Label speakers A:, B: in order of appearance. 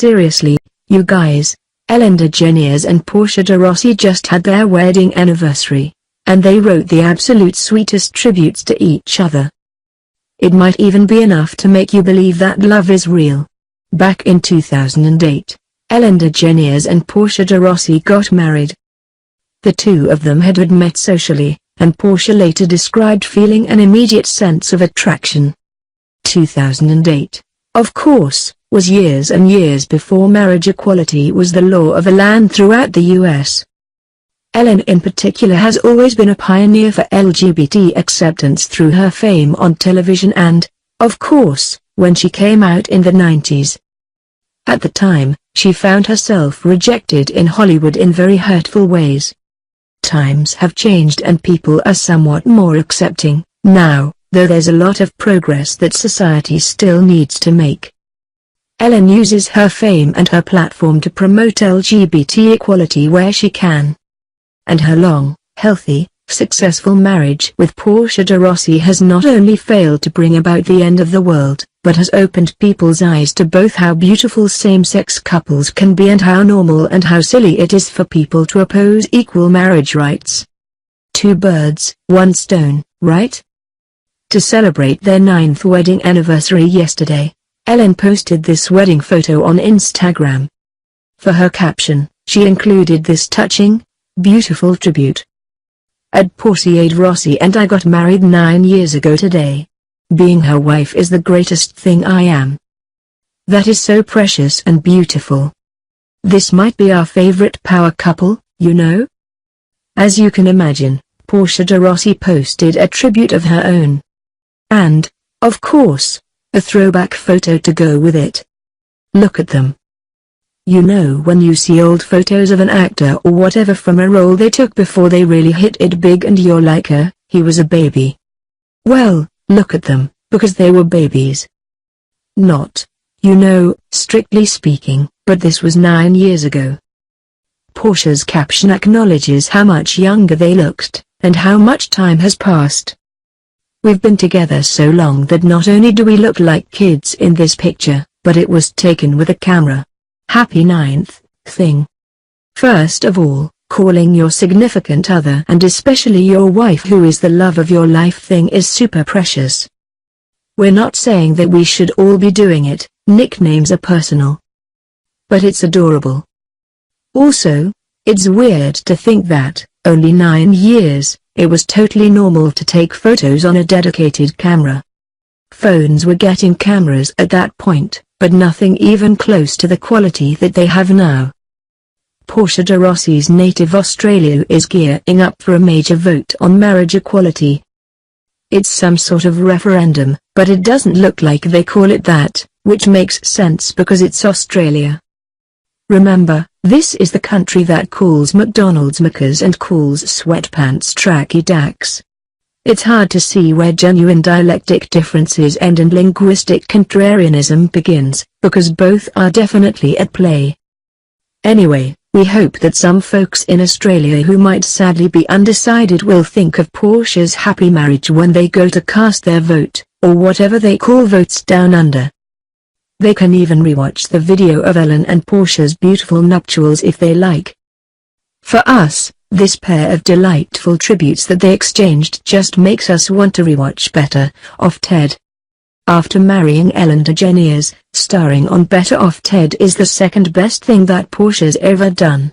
A: seriously, you guys, Ellen DeGeneres and Portia de Rossi just had their wedding anniversary, and they wrote the absolute sweetest tributes to each other. It might even be enough to make you believe that love is real. Back in 2008, Ellen DeGeneres and Portia de Rossi got married. The two of them had met socially, and Portia later described feeling an immediate sense of attraction. 2008, of course, was years and years before marriage equality was the law of the land throughout the US. Ellen in particular has always been a pioneer for LGBT acceptance through her fame on television and, of course, when she came out in the 90s. At the time, she found herself rejected in Hollywood in very hurtful ways. Times have changed and people are somewhat more accepting now, though there's a lot of progress that society still needs to make. Ellen uses her fame and her platform to promote LGBT equality where she can. And her long, healthy, successful marriage with Portia de Rossi has not only failed to bring about the end of the world, but has opened people's eyes to both how beautiful same-sex couples can be and how normal and how silly it is for people to oppose equal marriage rights. Two birds, one stone, right? To celebrate their 9th wedding anniversary yesterday, Ellen posted this wedding photo on Instagram. For her caption, she included this touching, beautiful tribute. At Portia de Rossi and I got married 9 years ago today. Being her wife is the greatest thing I am. That is so precious and beautiful. This might be our favorite power couple, you know? As you can imagine, Portia de Rossi posted a tribute of her own. And, of course, a throwback photo to go with it. Look at them. You know when you see old photos of an actor or whatever from a role they took before they really hit it big and you're like he was a baby. Well, look at them, because they were babies. Not, strictly speaking, but this was 9 years ago. Portia's caption acknowledges how much younger they looked, and how much time has passed. We've been together so long that not only do we look like kids in this picture, but it was taken with a camera. Happy 9th thing. First of all, calling your significant other and especially your wife who is the love of your life thing is super precious. We're not saying that we should all be doing it, nicknames are personal. But it's adorable. Also, it's weird to think that, only 9 years, it was totally normal to take photos on a dedicated camera. Phones were getting cameras at that point, but nothing even close to the quality that they have now. Portia de Rossi's native Australia is gearing up for a major vote on marriage equality. It's some sort of referendum, but it doesn't look like they call it that, which makes sense because it's Australia. Remember, this is the country that calls McDonald's Maccas and calls sweatpants tracky dacks. It's hard to see where genuine dialectic differences end and linguistic contrarianism begins, because both are definitely at play. Anyway, we hope that some folks in Australia who might sadly be undecided will think of Portia's happy marriage when they go to cast their vote, or whatever they call votes down under. They can even rewatch the video of Ellen and Portia's beautiful nuptials if they like. For us, this pair of delightful tributes that they exchanged just makes us want to rewatch Better Off Ted. After marrying Ellen DeGeneres, starring on Better Off Ted is the second best thing that Portia's ever done.